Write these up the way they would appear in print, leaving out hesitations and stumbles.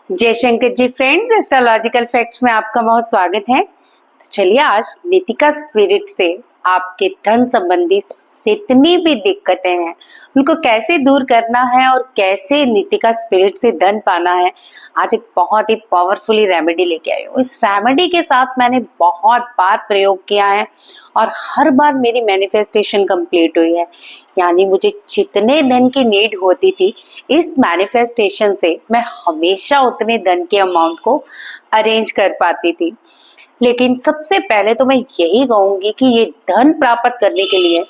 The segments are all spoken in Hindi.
जयशंकर जी फ्रेंड्स, एस्ट्रोलॉजिकल फैक्ट्स में आपका बहुत स्वागत है। तो चलिए आज नीतिका स्पिरिट से आपके धन संबंधी जितनी भी दिक्कतें हैं उनको कैसे दूर करना है और कैसे नीतिका स्पिरिट से धन पाना है, आज एक बहुत ही पावरफुली रेमेडी लेके आई हूँ। इस रेमेडी के साथ मैंने बहुत बार प्रयोग किया है और हर बार मेरी मैनिफेस्टेशन कंप्लीट हुई है। यानी मुझे जितने धन की नीड होती थी, इस मैनिफेस्टेशन से मैं हमेशा उतने धन के अमाउंट को अरेंज कर पाती थी। लेकिन सबसे पहले तो मैं यही कहूंगी कि ये धन प्राप्त करने के लिए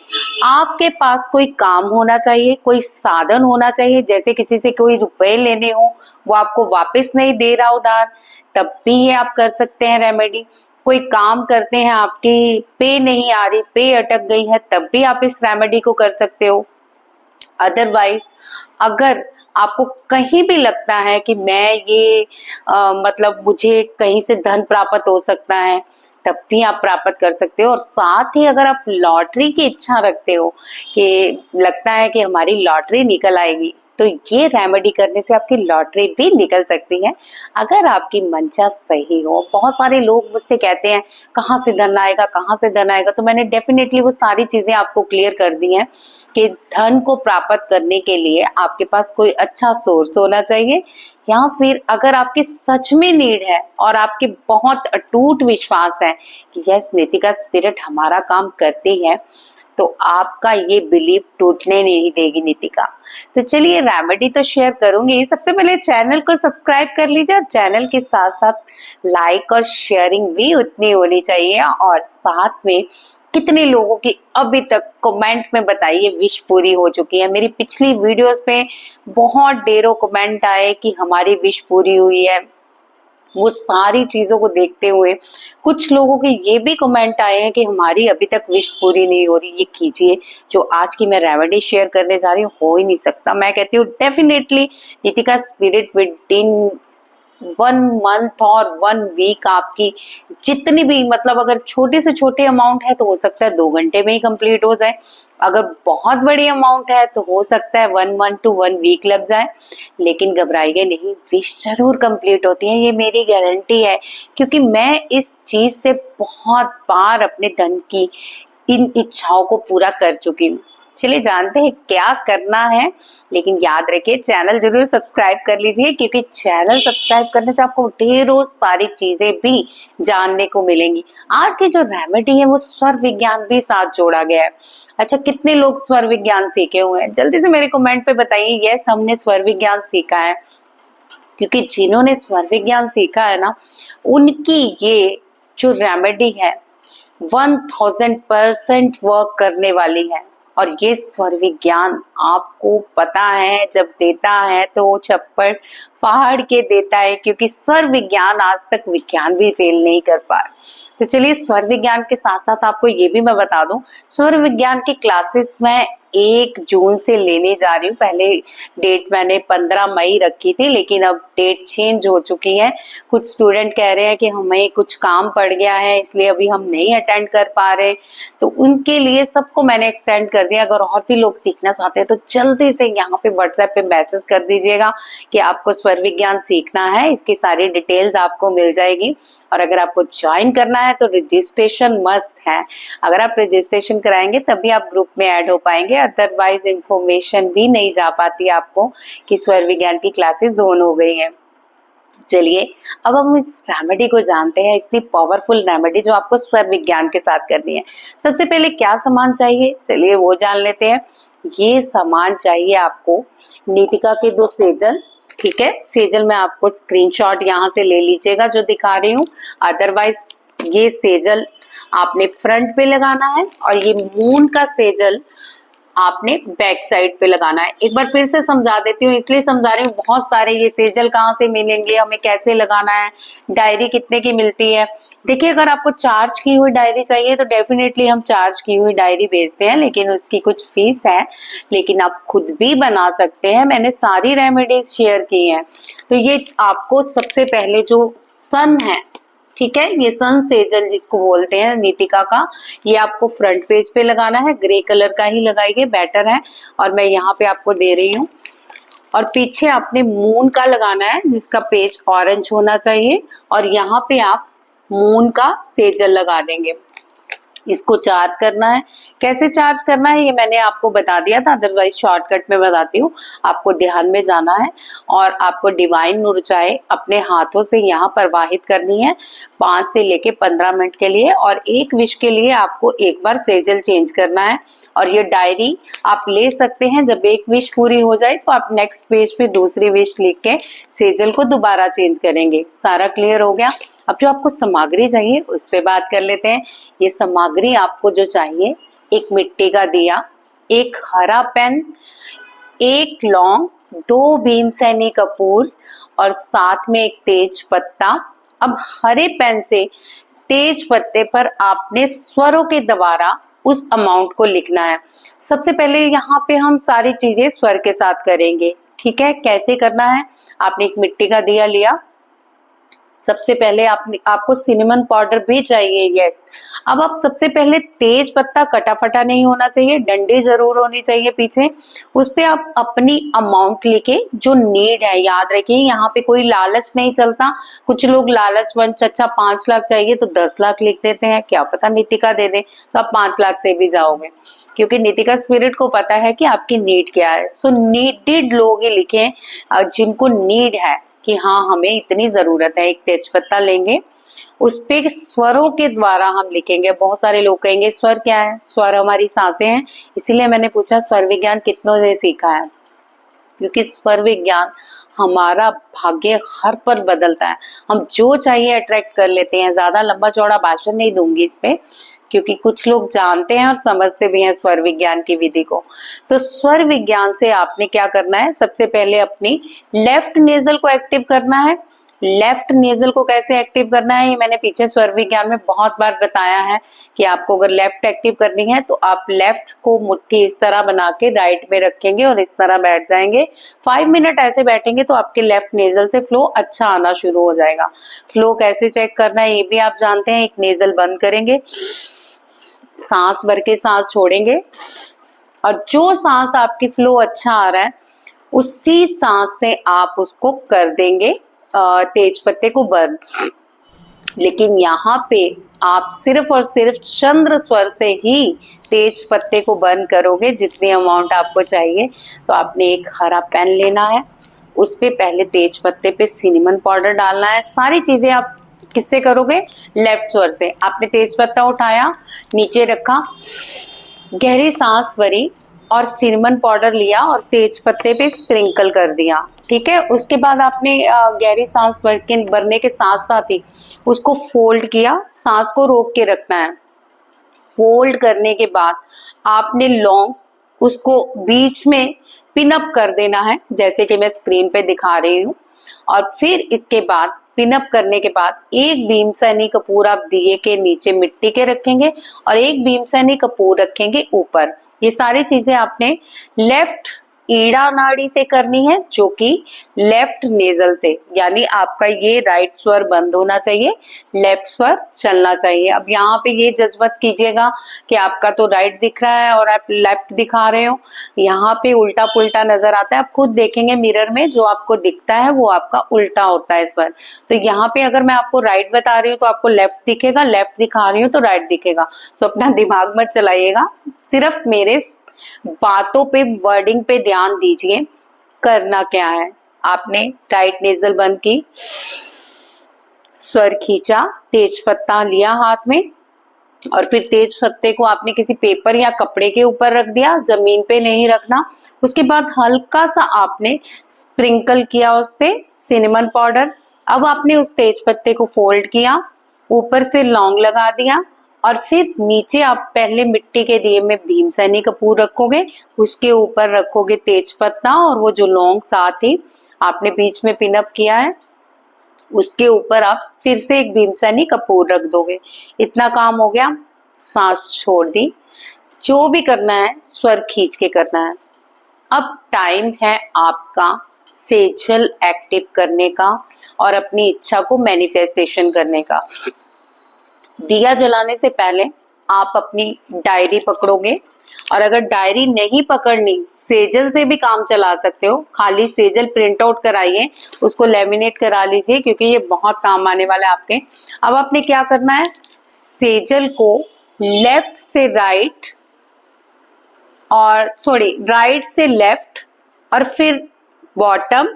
आपके पास कोई काम होना चाहिए, कोई साधन होना चाहिए। जैसे किसी से कोई रुपए लेने हो, वो आपको वापस नहीं दे रहा उधार, तब भी ये आप कर सकते हैं रेमेडी। कोई काम करते हैं, आपकी पे नहीं आ रही, पे अटक गई है, तब भी आप इस रेमेडी को कर सकते हो। अदरवाइज अगर आपको कहीं भी लगता है कि मैं ये मतलब मुझे कहीं से धन प्राप्त हो सकता है, तब भी आप प्राप्त कर सकते हो। और साथ ही अगर आप लॉटरी की इच्छा रखते हो कि लगता है कि हमारी लॉटरी निकल आएगी, तो ये रेमेडी करने से आपकी लॉटरी भी निकल सकती है, अगर आपकी मंशा सही हो। बहुत सारे लोग मुझसे कहते हैं कहाँ से धन आएगा, कहाँ से धन आएगा, तो मैंने डेफिनेटली वो सारी चीजें आपको क्लियर कर दी हैं कि धन को प्राप्त करने के लिए आपके पास कोई अच्छा सोर्स होना चाहिए, या फिर अगर आपकी सच में नीड है और आपके बहुत अटूट विश्वास है कि यस नीतिका स्पिरिट हमारा काम करती है, तो आपका ये बिलीव टूटने नहीं देगी नीतिका। तो चलिए रेमेडी तो शेयर करूंगी, सबसे पहले चैनल को सब्सक्राइब कर लीजिए और चैनल के साथ साथ लाइक और शेयरिंग भी उतनी होनी चाहिए। और साथ में कितने लोगों की अभी तक कमेंट में बताइए विश पूरी हो चुकी है। मेरी पिछली वीडियोस पे बहुत ढेरों कमेंट आए कि हमारी विश पूरी हुई है। वो सारी चीजों को देखते हुए कुछ लोगों के ये भी कमेंट आए हैं कि हमारी अभी तक विश पूरी नहीं हो रही, ये कीजिए। जो आज की मैं रेमेडी शेयर करने जा रही हूँ, हो ही नहीं सकता। मैं कहती हूँ definitely Nitika spirit with in 1 month और 1 वीक आपकी जितनी भी मतलब अगर छोटे से छोटे अमाउंट है तो हो सकता है 2 घंटे में ही कंप्लीट हो जाए। अगर बहुत बड़ी अमाउंट है तो हो सकता है 1 मंथ to 1 वीक लग जाए। लेकिन घबराइए नहीं, विश जरूर कंप्लीट होती है, ये मेरी गारंटी है, क्योंकि मैं इस चीज से बहुत बार अपने धन की इन इच्छाओं को पूरा कर चुकी हूँ। चलिए जानते हैं क्या करना है, लेकिन याद रखिए चैनल जरूर सब्सक्राइब कर लीजिए, क्योंकि चैनल सब्सक्राइब करने से आपको ढेरों सारी चीजें भी जानने को मिलेंगी। आज की जो रेमेडी है वो स्वर विज्ञान भी साथ जोड़ा गया है। अच्छा, कितने लोग स्वर विज्ञान सीखे हुए हैं, जल्दी से मेरे कमेंट पे बताइए यस हमने स्वर विज्ञान सीखा है। क्योंकि जिन्होंने स्वर विज्ञान सीखा है ना, उनकी ये जो रेमेडी है 1000% वर्क करने वाली है। और ये स्वर विज्ञान आपको पता है जब देता है तो वो छप्पड़ पहाड़ के देता है, क्योंकि स्वर विज्ञान आज तक विज्ञान भी फेल नहीं कर पाया। तो चलिए स्वर विज्ञान के साथ साथ आपको ये भी मैं बता दूं, स्वर विज्ञान की क्लासेस मैं 1 जून से लेने जा रही हूँ। पहले डेट मैंने 15 मई रखी थी, लेकिन अब डेट चेंज हो चुकी है। कुछ स्टूडेंट कह रहे हैं कि हमें कुछ काम पड़ गया है इसलिए अभी हम नहीं अटेंड कर पा रहे, तो उनके लिए सबको मैंने एक्सटेंड कर दिया। अगर और भी लोग सीखना चाहते हैं तो जल्दी से यहाँ पे व्हाट्सएप पे मैसेज कर दीजिएगा कि आपको स्वर विज्ञान सीखना है, इसकी सारी डिटेल्स आपको मिल जाएगी। और अगर आपको ज्वाइन करना है तो रजिस्ट्रेशन मस्ट है, अगर आप रजिस्ट्रेशन कराएंगे तभी आप ग्रुप में ऐड हो पाएंगे, अदरवाइज इंफॉर्मेशन भी नहीं जा पाती आपको कि स्वर विज्ञान की क्लासेस ऑन हो गई हैं। चलिए अब हम इस रेमेडी को जानते हैं, इतनी पावरफुल रेमेडी जो आपको स्वर विज्ञान के साथ करनी है। सबसे पहले क्या सामान चाहिए, चलिए वो जान लेते हैं। ये सामान चाहिए आपको नीतिका के 2 सेजल, ठीक है। सेजल में आपको स्क्रीनशॉट यहाँ से ले लीजिएगा जो दिखा रही हूँ। अदरवाइज ये सेजल आपने फ्रंट पे लगाना है और ये मून का सेजल आपने बैक साइड पे लगाना है। एक बार फिर से समझा देती हूँ, इसलिए समझा रही हूँ, बहुत सारे ये सेजल कहाँ से मिलेंगे, हमें कैसे लगाना है, डायरी कितने की मिलती है। देखिए अगर आपको चार्ज की हुई डायरी चाहिए तो डेफिनेटली हम चार्ज की हुई डायरी भेजते हैं, लेकिन उसकी कुछ फीस है, लेकिन आप खुद भी बना सकते हैं। मैंने सारी रेमेडीज शेयर की हैं। तो ये आपको सबसे पहले जो सन है, ठीक है, ये सन सेजल जिसको बोलते हैं नीतिका का, ये आपको फ्रंट पेज पे लगाना है, ग्रे कलर का ही लगाइए बेटर है। और मैं यहाँ पे आपको दे रही हूँ और पीछे आपने मून का लगाना है जिसका पेज ऑरेंज होना चाहिए, और यहाँ पे आप मून का सेजल लगा देंगे। इसको चार्ज करना है। कैसे चार्ज करना है ये मैंने आपको बता दिया था, अदरवाइज शॉर्टकट में बताती हूँ। आपको ध्यान में जाना है और आपको डिवाइन ऊर्जाएं अपने हाथों से यहाँ प्रवाहित करनी है 5 से लेके 15 मिनट के लिए, और एक विश के लिए आपको एक बार सेजल चेंज करना है। और ये डायरी आप ले सकते हैं, जब एक विश पूरी हो जाए तो आप नेक्स्ट पेज पे दूसरी विश लिख के सेजल को दोबारा चेंज करेंगे। सारा क्लियर हो गया। अब जो आपको सामग्री चाहिए उस पे बात कर लेते हैं। ये सामग्री आपको जो चाहिए, एक मिट्टी का दिया, एक हरा पेन, एक लौंग, 2 भीमसेनी कपूर और साथ में एक तेज पत्ता। अब हरे पेन से तेज पत्ते पर आपने स्वरों के द्वारा उस अमाउंट को लिखना है। सबसे पहले यहाँ पे हम सारी चीजें स्वर के साथ करेंगे, ठीक है। कैसे करना है, आपने एक मिट्टी का दिया लिया, सबसे पहले आपको सिनेमन पाउडर भी चाहिए, यस। अब आप सबसे पहले तेज पत्ता कटा फटा नहीं होना चाहिए, डंडी जरूर होनी चाहिए पीछे। उस पे आप अपनी अमाउंट लिखे जो नीड है। याद रखिए यहाँ पे कोई लालच नहीं चलता। कुछ लोग लालच वंच, अच्छा 5 लाख चाहिए तो 10 लाख लिख देते हैं, क्या पता नीतिका दे दे तो आप 5 लाख से भी जाओगे, क्योंकि नीतिका स्पिरिट को पता है कि आपकी नीड क्या है। सो नीडेड लोग ही लिखे जिनको नीड है कि हाँ हमें इतनी जरूरत है। एक तेजपत्ता लेंगे, उस पे स्वरों के द्वारा हम लिखेंगे। बहुत सारे लोग कहेंगे स्वर क्या है, स्वर हमारी सांसें हैं। इसीलिए मैंने पूछा स्वर विज्ञान कितनों ने सीखा है, क्योंकि स्वर विज्ञान हमारा भाग्य हर पल बदलता है। हम जो चाहिए अट्रैक्ट कर लेते हैं। ज्यादा लंबा चौड़ा भाषण नहीं दूंगी इस पे, क्योंकि कुछ लोग जानते हैं और समझते भी हैं स्वर विज्ञान की विधि को। तो स्वर विज्ञान से आपने क्या करना है, सबसे पहले अपनी लेफ्ट नेजल को एक्टिव करना है। लेफ्ट नेजल को कैसे एक्टिव करना है ये मैंने पीछे स्वर विज्ञान में बहुत बार बताया है कि आपको अगर लेफ्ट एक्टिव करनी है तो आप लेफ्ट को मुट्ठी इस तरह बना के राइट में रखेंगे और इस तरह बैठ जाएंगे। 5 मिनट ऐसे बैठेंगे तो आपके लेफ्ट नेजल से फ्लो अच्छा आना शुरू हो जाएगा। फ्लो कैसे चेक करना है ये भी आप जानते हैं। एक नेजल बंद करेंगे, सांस भर के सांस छोड़ेंगे, और जो सांस आपकी फ्लो अच्छा आ रहा है उसी सांस से आप उसको कर देंगे तेज पत्ते को बर्न। लेकिन यहाँ पे आप सिर्फ और सिर्फ चंद्र स्वर से ही तेज पत्ते को बर्न करोगे जितनी अमाउंट आपको चाहिए। तो आपने एक हरा पेन लेना है, उस पे पहले तेज पत्ते पे सिनेमन पाउडर डालना है। सारी चीजें आप किससे करोगे, लेफ्ट स्वर से। आपने तेज पत्ता उठाया, नीचे रखा, गहरी सांस भरी और सिनेमन पाउडर लिया और तेज पत्ते पे स्प्रिंकल कर दिया, ठीक है। उसके बाद आपने गहरी सांस भरने के साथ साथ ही उसको फोल्ड किया, सांस को रोक के रखना है। फोल्ड करने के बाद आपने लौंग उसको बीच में पिन अप कर देना है, जैसे कि मैं स्क्रीन पे दिखा रही हूँ। और फिर इसके बाद पिन अप करने के बाद एक भीमसेनी कपूर आप दिए के नीचे मिट्टी के रखेंगे और एक भीमसेनी कपूर रखेंगे ऊपर। ये सारी चीजें आपने लेफ्ट ईड़ा नाड़ी से करनी है, जो कि लेफ्ट नेजल से, यानी आपका ये राइट स्वर बंद होना चाहिए, लेफ्ट स्वर चलना चाहिए। अब यहाँ पे ये जज मत कीजिएगा कि आपका तो राइट दिख रहा है और आप लेफ्ट दिखा रहे हो, यहाँ पे उल्टा पुल्टा नजर आता है। आप खुद देखेंगे मिरर में, जो आपको दिखता है वो आपका उल्टा होता है स्वर। तो यहाँ पे अगर मैं आपको राइट बता रही हूँ तो आपको लेफ्ट दिखेगा, लेफ्ट दिखा रही हूँ तो राइट दिखेगा। तो अपना दिमाग मत चलाइएगा, सिर्फ मेरे बातों पे, वर्डिंग पे ध्यान दीजिए। करना क्या है, आपने राइट नेजल बंद की, स्वर खींचा, तेज पत्ता लिया हाथ में और फिर तेज पत्ते को आपने किसी पेपर या कपड़े के ऊपर रख दिया, जमीन पे नहीं रखना। उसके बाद हल्का सा आपने स्प्रिंकल किया उस पे सिनेमन पाउडर। अब आपने उस तेज पत्ते को फोल्ड किया, ऊपर से लौंग लगा दिया और फिर नीचे आप पहले मिट्टी के दिए में भीमसेनी कपूर रखोगे, उसके ऊपर रखोगे तेज पत्ता और वो जो लौंग साथ ही आपने बीच में पिन अप किया है उसके ऊपर आप फिर से एक भीमसेनी कपूर रख दोगे। इतना काम हो गया, सांस छोड़ दी। जो भी करना है स्वर खींच के करना है। अब टाइम है आपका सेजल एक्टिव करने का और अपनी इच्छा को मैनिफेस्टेशन करने का। दिया जलाने से पहले आप अपनी डायरी पकड़ोगे, और अगर डायरी नहीं पकड़नी, सेजल से भी काम चला सकते हो। खाली सेजल प्रिंट आउट कराइए, उसको लेमिनेट करा लीजिए, क्योंकि ये बहुत काम आने वाला है आपके। अब आपने क्या करना है, सेजल को लेफ्ट से राइट और राइट से लेफ्ट और फिर बॉटम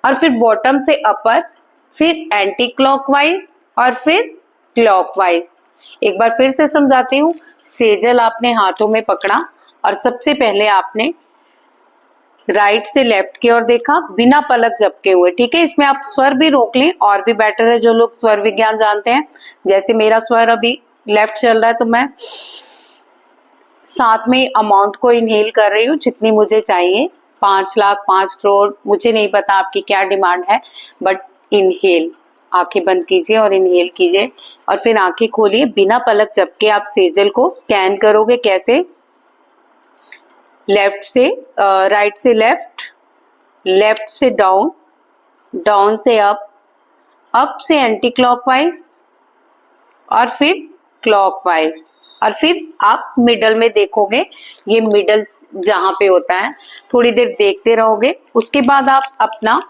और फिर बॉटम से अपर, फिर एंटी क्लॉकवाइज और फिर क्लॉकवाइज। एक बार फिर से समझाती हूँ। सेजल आपने हाथों में पकड़ा और सबसे पहले आपने राइट से लेफ्ट की ओर देखा बिना पलक झपके हुए। ठीक है, इसमें आप स्वर भी रोक लें और भी बेटर है, जो लोग स्वर विज्ञान जानते हैं। जैसे मेरा स्वर अभी लेफ्ट चल रहा है, तो मैं साथ में अमाउंट को इनहेल कर रही हूँ जितनी मुझे चाहिए। 5 लाख, 5 करोड़, मुझे नहीं पता आपकी क्या डिमांड है, बट इनहेल, आंखें बंद कीजिए और इनहेल कीजिए और फिर आंखें खोलिए। बिना पलक झपके आप सेजल को स्कैन करोगे। कैसे? लेफ्ट से राइट से लेफ्ट, लेफ्ट से डाउन, डाउन से अप, अप से एंटी क्लॉकवाइज और फिर क्लॉकवाइज। और फिर आप मिडल में देखोगे, ये मिडल जहां पे होता है, थोड़ी देर देखते रहोगे। उसके बाद आप अपना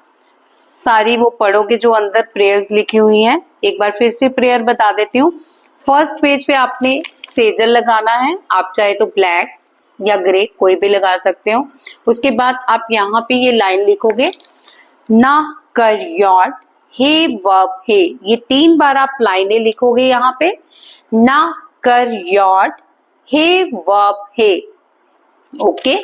सारी वो पढ़ोगे जो अंदर प्रेयर्स लिखी हुई हैं। एक बार फिर से प्रेयर बता देती हूँ। फर्स्ट पेज पे आपने सेजल लगाना है, आप चाहे तो ब्लैक या ग्रे कोई भी लगा सकते हो। उसके बाद आप यहाँ पे ये लाइन लिखोगे, ना कर यॉट हे वर्ब हे। ये 3 बार आप लाइनें लिखोगे यहाँ पे, ना कर यॉट हे वर्ब हे। ओके,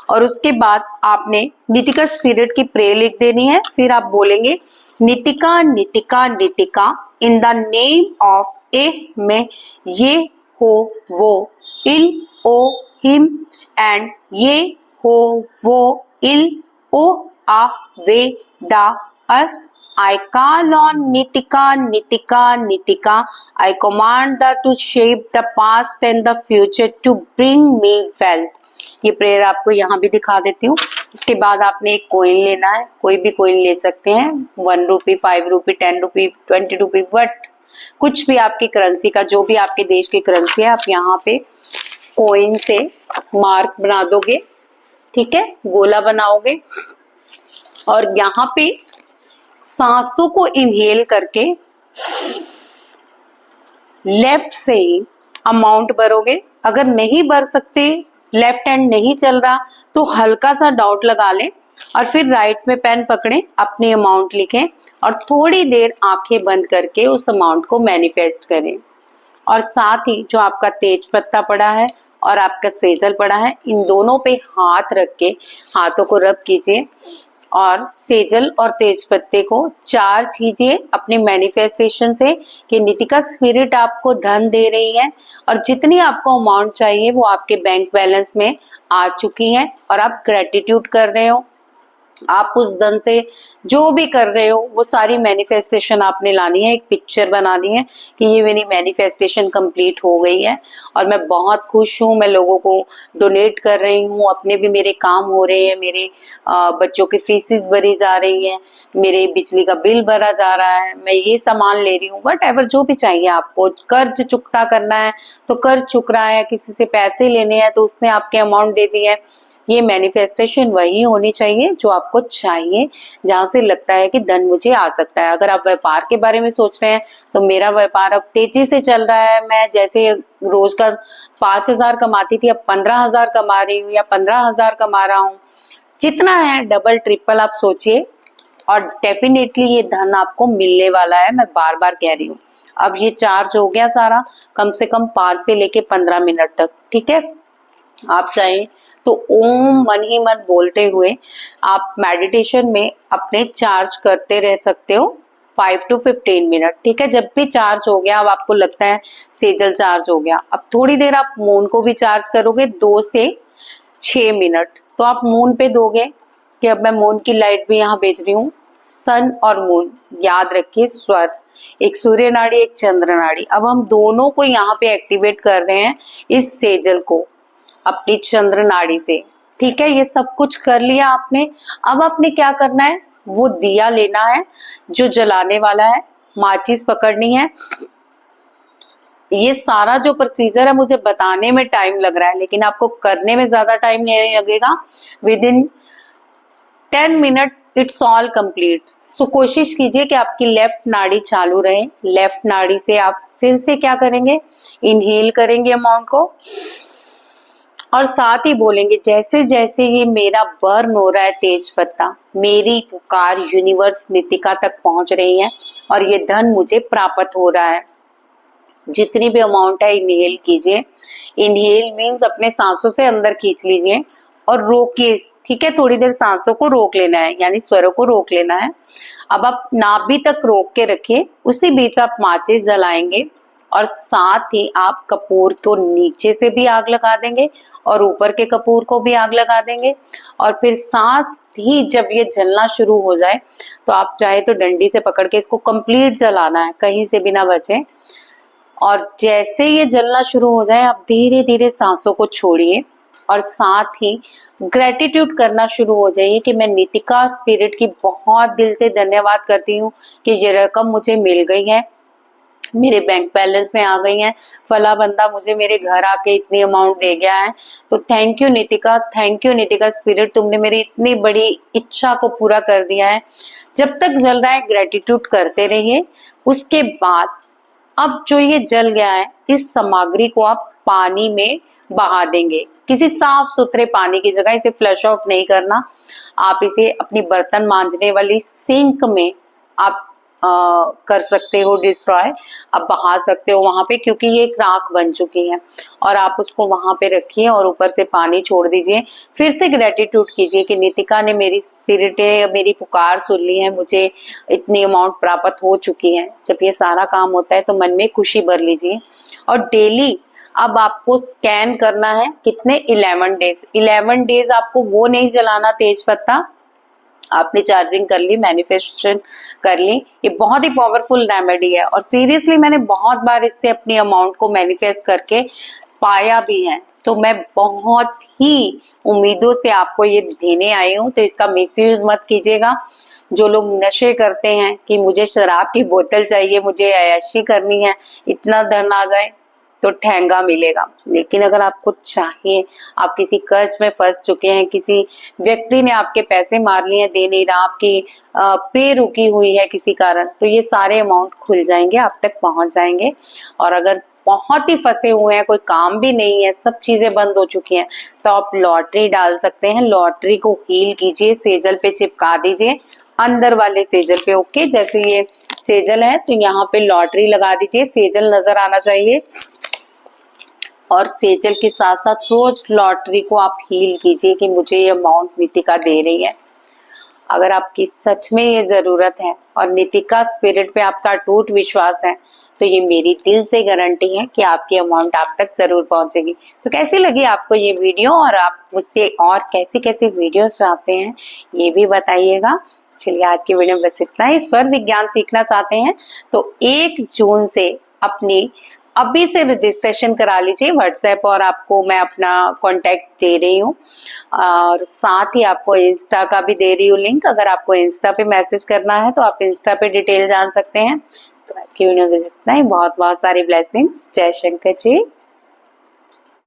और उसके बाद आपने नितिका स्पिरिट की प्रे लिख देनी है। फिर आप बोलेंगे, Nitika Nitika Nitika in the name of A में ये हो वो इल ओ हिम एंड ये हो वो इल ओ आ वे दा अस। I call on Nitika, Nitika, Nitika. I command the to shape the past and the future to bring me wealth. ये प्रेयर आपको यहाँ भी दिखा देती हूँ। उसके बाद आपने एक कॉइन लेना है, कोई भी कॉइन ले सकते हैं, 1 रुपी, 5 रुपी, 10 रुपी, 20 रुपी, बट कुछ भी आपकी करेंसी का, जो भी आपके देश की करेंसी है, आप यहाँ पे कॉइन से मार्क बना दोगे। ठीक है, गोला बनाओगे और यहाँ पे सांसों को इनहेल करके लेफ्ट से ही अमाउंट भरोगे। अगर नहीं भर सकते, लेफ्ट हैंड नहीं चल रहा, तो हल्का सा डाउट लगा लें और फिर राइट में पेन पकड़ें, अपनी अमाउंट लिखें और थोड़ी देर आंखें बंद करके उस अमाउंट को मैनिफेस्ट करें। और साथ ही जो आपका तेज पत्ता पड़ा है और आपका सेजल पड़ा है, इन दोनों पे हाथ रख के हाथों को रब कीजिए और सेजल और तेज पत्ते को चार्ज कीजिए अपने मैनिफेस्टेशन से कि नितिका स्पिरिट आपको धन दे रही है और जितनी आपको अमाउंट चाहिए वो आपके बैंक बैलेंस में आ चुकी है और आप ग्रेटिट्यूड कर रहे हो। आप उस धन से जो भी कर रहे हो वो सारी मैनिफेस्टेशन आपने लानी है, एक पिक्चर बनानी है कि ये मेरी मैनिफेस्टेशन कंप्लीट हो गई है और मैं बहुत खुश हूँ, मैं लोगों को डोनेट कर रही हूँ, अपने भी मेरे काम हो रहे हैं, मेरे बच्चों की फीसिस भरी जा रही है, मेरे बिजली का बिल भरा जा रहा है, मैं ये सामान ले रही हूँ, वट एवर जो भी चाहिए आपको। कर्ज चुकता करना है तो कर्ज चुक रहा है, किसी से पैसे लेने हैं तो उसने आपके अमाउंट दे दी है। ये मैनिफेस्टेशन वही होनी चाहिए जो आपको चाहिए, जहां से लगता है कि धन मुझे आ सकता है। अगर आप व्यापार के बारे में सोच रहे हैं तो मेरा व्यापार अब तेजी से चल रहा है, मैं जैसे रोज का 5,000 कमाती थी अब 15,000 कमा रही हूँ या 15,000 कमा रहा हूँ। जितना है डबल ट्रिपल आप सोचिए और डेफिनेटली ये धन आपको मिलने वाला है। मैं बार बार कह रही हूँ। अब ये चार्ज हो गया सारा, कम से कम 5 से लेके 15 मिनट तक। ठीक है, आप चाहें तो ओम मन ही मन बोलते हुए आप मेडिटेशन में अपने चार्ज करते रह सकते हो 5 to 15 मिनट। ठीक है, जब भी चार्ज हो गया, अब आपको लगता है सेजल चार्ज हो गया, अब थोड़ी देर आप मून को भी चार्ज करोगे 2 से 6 मिनट। तो आप मून पे दोगे कि अब मैं मून की लाइट भी यहाँ भेज रही हूँ। सन और मून, याद रखिए स्वर, एक सूर्य नाड़ी एक चंद्र नाड़ी। अब हम दोनों को यहाँ पे एक्टिवेट कर रहे हैं, इस सेजल को अपनी चंद्र नाड़ी से। ठीक है, ये सब कुछ कर लिया आपने। अब आपने क्या करना है, वो दिया लेना है जो जलाने वाला है, माचिस पकड़नी है ये सारा जो प्रोसीजर है मुझे बताने में टाइम लग रहा है, लेकिन आपको करने में ज्यादा टाइम नहीं लगेगा। Within 10 minute it's all complete. So कोशिश कीजिए कि आपकी लेफ्ट नाड़ी चालू रहे। लेफ्ट नाड़ी से आप फिर से क्या करेंगे, इनहेल करेंगे अमाउंट को और साथ ही बोलेंगे जैसे जैसे ये मेरा बर्न हो रहा है तेज पत्ता, मेरी पुकार यूनिवर्स नितिका तक पहुंच रही है और ये धन मुझे प्राप्त हो रहा है। जितनी भी अमाउंट है इनहेल कीजिए। इनहेल मीन्स अपने सांसों से अंदर खींच लीजिए और रोकिए, ठीक है, थोड़ी देर सांसों को रोक लेना है, यानी स्वरों को रोक लेना है। अब आप नाभि तक रोक के रखिए, उसी बीच आप माचिस जलाएंगे और साथ ही आप कपूर को नीचे से भी आग लगा देंगे और ऊपर के कपूर को भी आग लगा देंगे। और फिर सांस ही जब ये जलना शुरू हो जाए तो आप चाहे तो डंडी से पकड़ के इसको कंप्लीट जलाना है, कहीं से भी ना बचे। और जैसे ये जलना शुरू हो जाए आप धीरे धीरे सांसों को छोड़िए और साथ ही ग्रेटिट्यूड करना शुरू हो जाइए कि मैं नितिका स्पिरिट की बहुत दिल से धन्यवाद करती हूँ कि ये रकम मुझे मिल गई है, मेरे बैंक बैलेंस में आ गई है, फला बंदा मुझे मेरे घर आके इतनी अमाउंट दे गया है। तो थैंक यू नितिका स्पिरिट, तुमने मेरी इतनी बड़ी इच्छा को पूरा कर दिया है। जब तक जल रहा है ग्रेटिट्यूड करते रहिए। उसके बाद अब जो ये जल गया है इस सामग्री को आप पानी में बहा देंगे, किसी साफ सुथरे पानी की जगह। इसे फ्लश आउट नहीं करना, आप इसे अपनी बर्तन मांजने वाली सिंक में आप कर सकते हो डिस्ट्रॉय, आप बहा सकते हो वहां पे, क्योंकि ये एक राख बन चुकी है। और आप उसको वहां पे रखिए और ऊपर से पानी छोड़ दीजिए। फिर से ग्रेटिट्यूड कीजिए कि नितिका ने मेरी स्पिरिट मेरी पुकार सुन ली है, मुझे इतनी अमाउंट प्राप्त हो चुकी है। जब ये सारा काम होता है तो मन में खुशी भर लीजिए। और डेली अब आपको स्कैन करना है कितने 11 डेज। 11 डेज आपको वो नहीं जलाना तेज पत्ता, आपने चार्जिंग कर ली, मैनिफेस्टेशन कर ली। ये बहुत ही पावरफुल रेमेडी है और सीरियसली मैंने बहुत बार इससे अपनी अमाउंट को मैनिफेस्ट करके पाया भी है। तो मैं बहुत ही उम्मीदों से आपको ये देने आई हूँ, तो इसका मिसयूज मत कीजिएगा। जो लोग नशे करते हैं कि मुझे शराब की बोतल चाहिए, मुझे अय्याशी करनी है, इतना धन आ जाए तो ठेंगा मिलेगा। लेकिन अगर आपको चाहिए, आप किसी कर्ज में फंस चुके हैं, किसी व्यक्ति ने आपके पैसे मार लिए, दे नहीं रहा, आपकी पे रुकी हुई है किसी कारण, तो ये सारे अमाउंट खुल जाएंगे, आप तक पहुंच जाएंगे। और अगर बहुत ही फंसे हुए हैं, कोई काम भी नहीं है, सब चीजें बंद हो चुकी हैं, तो आप लॉटरी डाल सकते हैं। लॉटरी को हील कीजिए, सेजल पे चिपका दीजिए, अंदर वाले सेजल पे। ओके, जैसे ये सेजल है तो यहाँ पे लॉटरी लगा दीजिए, सेजल नजर आना चाहिए। और सेजल के साथ साथ रोज लॉटरी को आप हील कीजिए कि मुझे ये अमाउंट नितिका दे रही है। अगर आपकी सच में ये जरूरत है और नितिका स्पिरिट पे आपका अटूट विश्वास है, तो ये मेरी दिल से गारंटी है कि आपकी अमाउंट आप तक जरूर पहुंचेगी। तो कैसी लगी आपको ये वीडियो, और आप मुझसे और कैसी कैसी वीडियोस चाहते हैं ये भी बताइएगा। चलिए आज की वीडियो में बस इतना ही। स्वर विज्ञान सीखना चाहते हैं तो 1 जून से अपनी अभी से रजिस्ट्रेशन करा लीजिए व्हाट्सएप, और आपको मैं अपना कांटेक्ट दे रही हूँ और साथ ही आपको इंस्टा का भी दे रही हूँ लिंक। अगर आपको इंस्टा पे मैसेज करना है तो आप इंस्टा पे डिटेल जान सकते हैं। तो आज की वीडियो में इतना ही। बहुत बहुत सारी ब्लेसिंग्स। जय शंकर जी।